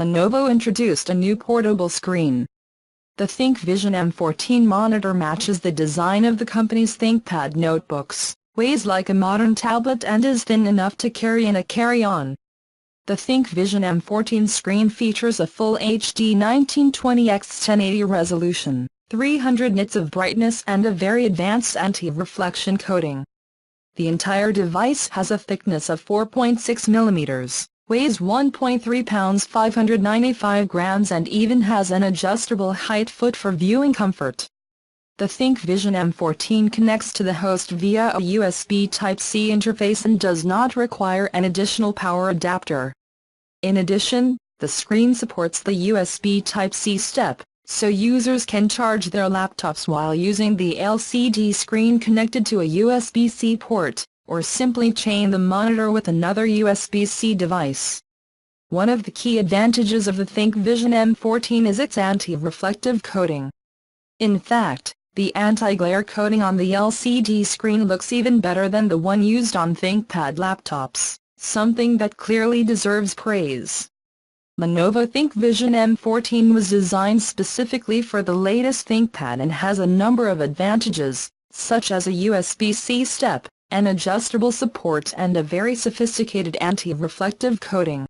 Lenovo introduced a new portable screen. The ThinkVision M14 monitor matches the design of the company's ThinkPad notebooks, weighs like a modern tablet and is thin enough to carry in a carry-on. The ThinkVision M14 screen features a full HD 1920x1080 resolution, 300 nits of brightness and a very advanced anti-reflection coating. The entire device has a thickness of 4.6 mm, weighs 1.3 pounds 595 grams and even has an adjustable height foot for viewing comfort. The ThinkVision M14 connects to the host via a USB Type-C interface and does not require an additional power adapter. In addition, the screen supports the USB Type-C step, so users can charge their laptops while using the LCD screen connected to a USB-C port, or simply chain the monitor with another USB-C device. One of the key advantages of the ThinkVision M14 is its anti-reflective coating. In fact, the anti-glare coating on the LCD screen looks even better than the one used on ThinkPad laptops, something that clearly deserves praise. Lenovo ThinkVision M14 was designed specifically for the latest ThinkPad and has a number of advantages, such as a USB-C step, an adjustable support and a very sophisticated anti-reflective coating.